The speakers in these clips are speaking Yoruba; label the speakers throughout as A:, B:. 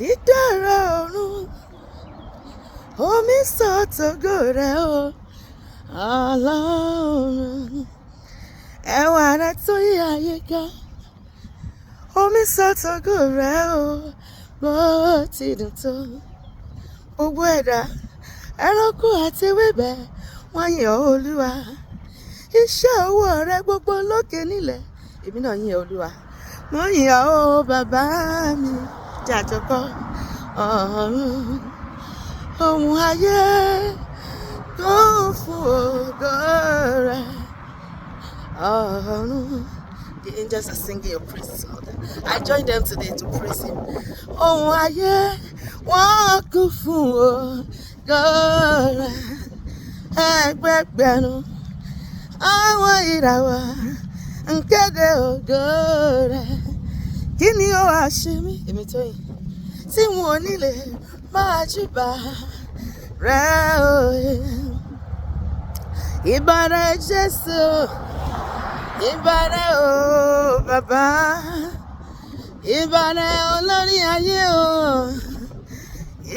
A: Didara orun, omi sọ tògo rẹ̀ o, Ọlọ́run. Ẹwà rẹ̀ tó yí ayé ká, omi sọ tògo rẹ̀ o, bó ti dùn tó. Gbogbo ẹ̀dá, ẹranko àti ewébẹ̀, wọ́n yìn ọ́ Olúwa. Iṣẹ́ ọwọ́ rẹ̀ gbogbo lókè nílẹ̀, èmi náà yìn ọ́ Olúwa. Mo yìn ọ́ o bàbá mi, jàjọkọ́ ọ̀run. Ohun ayé kún fún ògo rẹ̀, ọ̀run. The angels are singing your praises, Lord. I joined them today to praise him. Ohun ayé wọ́n kún fún ògo rẹ̀, ẹgbẹgbẹ̀rún àwọn ìràwọ̀ ń kéde ògo rẹ̀. Kí ni ó wá ṣe mí, èmi tó yìn, tí wọn ò nílé máa júbà rẹ̀ òye. Ìbà rẹ̀ Jésù, ìbà rẹ̀ o bàbá, ìbà rẹ̀ olórí ayé o,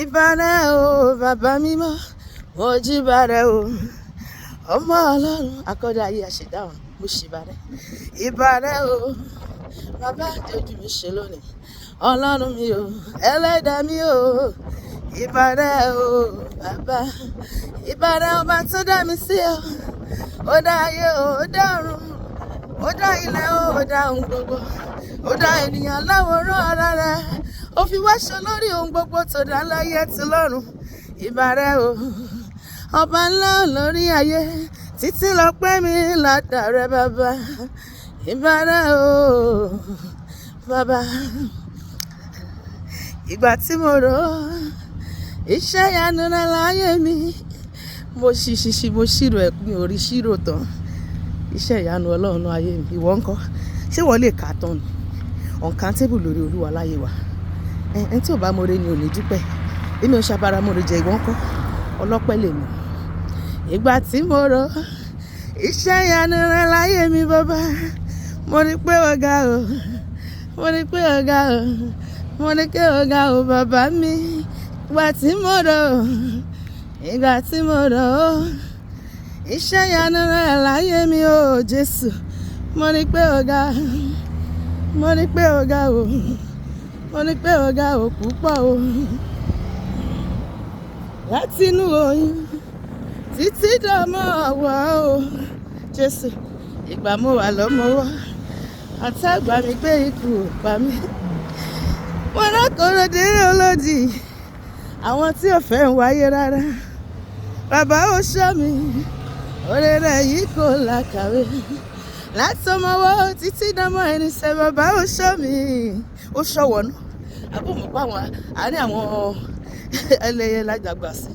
A: ìbà rẹ̀ o bàbá mímọ́, mo júbà rẹ̀ o. Ọmọ Ọlọ́run akọ́dá ayé àṣẹ̀dá ọ̀run, mo ṣìbà rẹ̀. Ìbà rẹ̀ o bàbá, ojú mi ṣe lónìí. Ọlọ́run mi o, ẹlẹ́dàá mi o, ìbà rẹ̀ o bàbá. Ìbà rẹ̀ ọba tó dá mi sí o, ó dá ayé o, ó dá ọ̀run, ó dá ilẹ̀ o, ó dá ohun gbogbo, ó dá ènìyàn láwòrán ara rẹ̀, ó fi wá ṣe lórí ohun gbogbo tó dá láyé àti lọ́run. Ìbà rẹ̀ o ọba ńlá lórí ayé, títí lọ pẹ́ mi látàrẹ bàbá. Ìbà rẹ̀ o bàbá. Ìgbà tí mo rò iṣẹ́ ìyanu rẹ̀ láyé mi, mo ṣírò ẹ̀, mi ò rí ṣírò tán. Iṣẹ́ ìyanu Ọlọ́run ayé mi, ìwọ ńkọ́? Ṣé wọ́n lè kà á tán ni? Uncountable lórí Olúwa láyé wa. Ẹni tí ò bá mọ̀re ni ò ní dúpẹ́. Èmi ò ṣàbàrà mọ̀re jẹ, ìwọ ńkọ́? Ọlọ́pẹ́ lèmi. Ìgbà tí mo rò iṣẹ́ ìyanu rẹ̀ láyé mi bàbá, mo rí pé ọ̀gá o, mo rí pé ọ̀gá o, mo rí pé ọ̀gá o bàbá mi. Ìgbà tí mo rò iṣẹ́ ìyanu rẹ̀ láyé mi o Jésù, mo rí pé ọ̀gá, mo rí pé ọ̀gá o, mo rí pé ọ̀gá o púpọ̀ o. Láti inú oyún títí dọ́mọ wá o Jésù, ìgbà mo wà lọ́mọwọ́, àtàgbà mi gbé ikú pa mí. Wọ́n rákòrò dé olódì, àwọn tí ò fẹ́ ń wáyé rárá. Bàbá ó ṣọ́ mi, oore rẹ̀ yìí kò làkàwé. Látọmọwọ́ títí dọ́mọ ẹni sẹ́, bàbá ó ṣọ́ mi, ó ṣọ̀wọ́ náà. Àbúmọ̀ pa àwọn àárín àwọn ẹlẹ́yẹ lájàgbà sí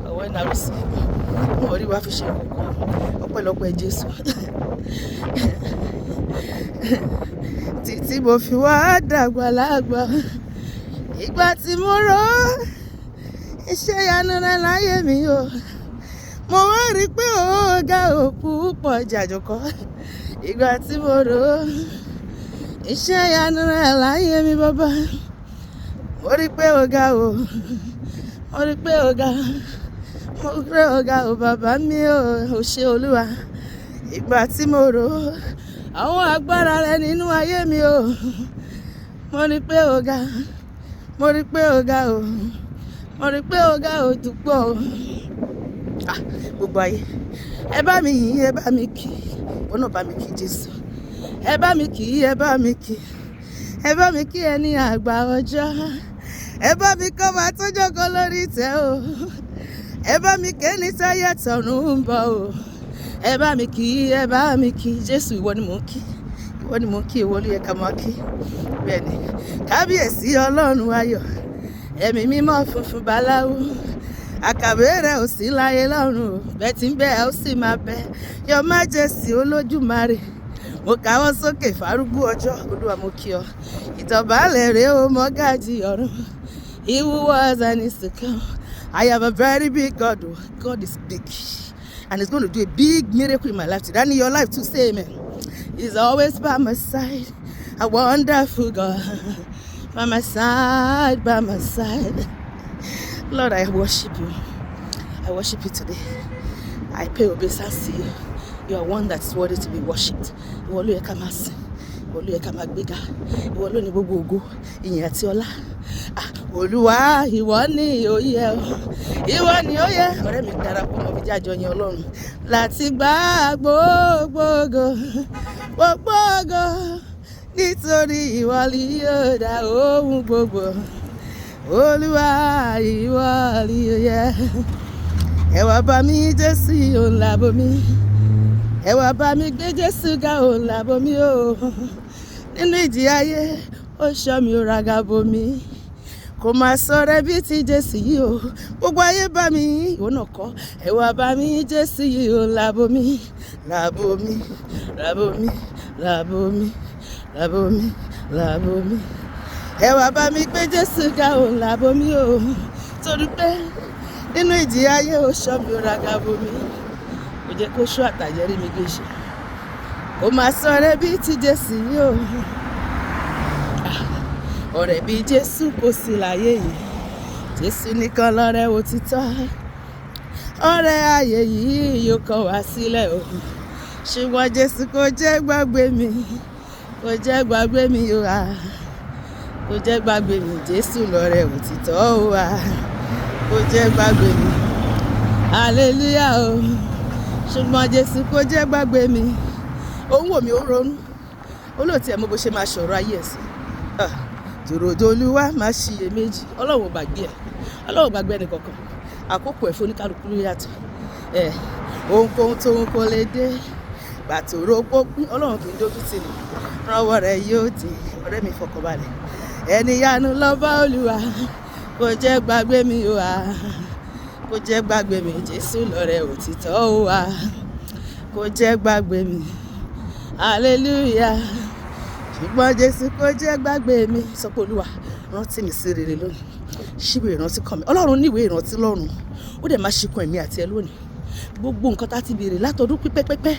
A: ọwọ́ ìnáwó sí wọn rí wá fi ṣe kókó, ọpẹ́lọpẹ́ Jésù. Títí mo fi wá dàgbà lágbà, ìgbà tí mo rò iṣẹ́ ìyanu rẹ̀ láyé mi o, mo wá rí pé ọ̀gá ò púpọ̀ jàjọkọ́. Ìgbà tí mo rò iṣẹ́ ìyanu rẹ̀ láyé mi bàbá, mo rí pé ọ̀gá o, mo rí pé ọ̀gá, mo rí pé ọ̀gá o bàbá mi o, ò ṣe Olúwa. Ìgbà tí mo rò àwọn agbára rẹ̀ nínú ayé mi o, mo rí pé ọ̀gá, mo rí pé ọ̀gá o, mo rí pé ọ̀gá o dúpọ̀ o. Gbogbo ayé, ẹ bá mi yìn, ẹ bá mi kí, wọn náà bá mi kí Jésù. Ẹ bá mi kí, ẹ bá mi kí, ẹ bá mi kí ẹni àgbà ọjọ́. Ẹ bá mi kọ́ máa tó jókòó lórí ìtẹ́ o. Ẹ bá mi ké ní táyé tọ̀run ń bọ̀ o. Ẹ bá mi kí, ẹ bá mi kí Jésù, ìwọ ni mò ń kí, ìwọ ni mò ń kí, ìwọ ló yẹ ká máa kí. Bẹ́ẹ̀ ni, kábíyèsí Ọlọ́run ayọ̀, ẹ̀mí mímọ́ funfun báláwo. Àkàwé rẹ̀ ò sí láyé lọ́run o, bẹ́ẹ̀ tí ń bẹ ẹ ó sì máa bẹ. Your Majesty Olódùmarè, mo káwọ́ sókè fárúgbó ọjọ́, Olúwa mo kí ọ. Ìtọ̀bálẹ̀ rẹ̀ o mọ́gàjì ọ̀run, he who was and is to come. I have a very big God. God is big, and he's going to do a big miracle in my life today, and in your life too. Say amen. He's always by my side, a wonderful God. by my side, by my side. Lord, I worship you. I worship you today. I pay obeisance to you. You are one that's worthy to be worshipped. Ìwọ ló yẹ ká máa sìn. Ìwọ ló yẹ ká máa gbéga. Ìwọ ló ní gbogbo ògo, ìyìn àti ọlá. Olúwa, ìwọ ni ó yẹ o. Ìwọ ni ó yẹ. Ọ̀rẹ́ mi darapọ̀ mọ́ mi jájọ yin Ọlọ́run. Láti gba gbogbo ògo. Nítorí ìwọ ni yóò dá ohun gbogbo. Olúwa, ìwọ ni ó yẹ. Ẹ wá bá mi Jésù òun làbò mi. Ẹ wá bá mi gbé Jésù ga òun làbò mi o. Nínú ìjì ayé ó ṣọ́ mi ó ragabo mi. Kò máa sọ̀rọ̀ bí ti Jésù yìí o. Gbogbo ayé bá mi ìwọ náà kọ́. Ẹ wá bá mi Jésù yìí òun làbò mi. Làbò mi, làbò mi, làbò mi, làbò mi, làbò mi. Ẹ wá bá mi gbé Jésù ga òun làbò mi o. Torí pé nínú ìjì ayé ó ṣọ́ mi ó ragabo mi. Kò jẹ́ kó ṣú àtàjẹ́rí mi gbé ṣe. Kò máa sọ̀rọ̀ bí ti Jésù yìí o. Ọ̀rẹ́ bí Jésù kò sí láyé yìí. Jésù nìkan lọ̀rẹ́ òtítọ́. Ọ̀rẹ́ ayé yìí yóò kọ̀ wá sílẹ̀ o. Ṣùgbọ́n Jésù kò jẹ́ gbàgbé mi. Kò jẹ́ gbàgbé mi o wa. Kò jẹ́ gbàgbé mi. Jésù lọ̀rẹ́ òtítọ́ o wa. Kò jẹ́ gbàgbé mi. Hallelujah o. Ṣùgbọ́n Jésù kò jẹ́ gbàgbé mi. Ó ń wò mí ó ronú. Olóòtú ẹ̀ mọ̀ bó ṣe máa ṣọ̀rọ̀ ayé ẹ̀ sí. Tòròdó Olúwa máa ṣiyèméjì. Ọlọ́run ò gbàgbé ẹ̀. Ọlọ́run ò gbàgbé ẹnì kankan. Àkókò ẹ̀ fún oníkálukú ló yàtọ̀. Ohunkóhun tóun kò lè dé. Gbàtòrò pópin Ọlọ́run kì í dójú tì mí. Rànwọ́ rẹ̀ yóò dé. Ọ̀rẹ́ mi fọkànbalẹ̀. Ẹni yanu lọ́ba Olúwa. Kò jẹ́ gbàgbé mi o wa. Kò jẹ́ gbàgbé mi. Jésù lọ̀rẹ́ òtítọ́ o wa. Kò jẹ́ gbàgbé mi. Hallelujah. Ṣùgbọ́n Jésù kò jẹ́ gbàgbé mi. Sọ pé Olúwa rántí mi sí rere lónìí. Ṣíwé ìrántí kan mi. Ọlọ́run ní ìwé ìrántí lọ́run. Ó dẹ̀ máa ṣìkan ẹ̀mí àti ẹ lónìí. Gbogbo nǹkan tá ti béèrè látọdún pípẹ́pẹ́pẹ́.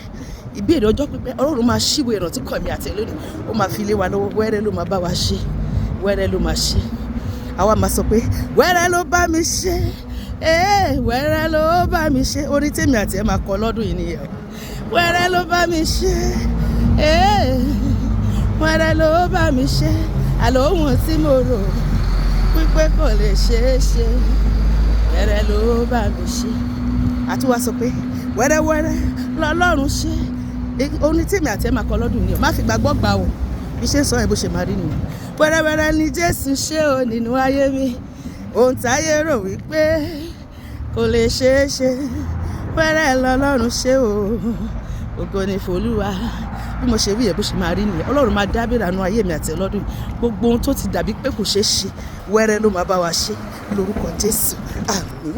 A: Ìbéèrè ọjọ́ pípẹ́. Ọlọ́run máa ṣíwé ìrántí kan ẹ̀mí àti ẹ lónìí. Ó máa fi lé wa lọ́wọ́. Wẹ́rẹ́ ló máa bá wa ṣe. Wẹ́rẹ́ ló máa ṣe. Àwa máa sọ pé wẹ́rẹ́ ló bá mi ṣe. Wẹ́rẹ́ ló bá mi ṣe. Orin tèmi àti ẹ máa kọ lọ́dún yìí nìyẹn. Wẹ́rẹ́ ló bá mi ṣe. Wẹ́rẹ́ ló bá mi ṣe. Àlọ́ ohun tí mo rò pípé kò lè ṣeé ṣe. Wẹ́rẹ́ ló bá mi ṣe. Àtúwà sọ pé wẹ́rẹ́wẹ́rẹ́ lọ́lọ́run ṣe. Orin tèmi àti ẹ máa kọ lọ́dún yìí. Má fi gbàgbọ́ gbà o. Bí ṣe ń sọ ẹ bó ṣe máa rí nìyẹn. Wẹ́rẹ́wẹ́rẹ́ ni Jésù ṣe o nínú ayé mi. Ohun táyé rò wípé kò lè ṣeé ṣe. Wẹ́rẹ́ lọ́lọ́run ṣe o. Ògo ni f'Olúwa. Bí mo ṣe rí ẹ bó ṣe máa rí nìyẹn. Ọlọ́run máa dábìrà nínú ayé mi àti ẹ lọ́dún yìí. Gbogbo ohun tó ti dàbí pé kò ṣeé ṣe. Wẹ́rẹ́ ló máa bá wa ṣe. Lórúkọ Jésù. Àmín.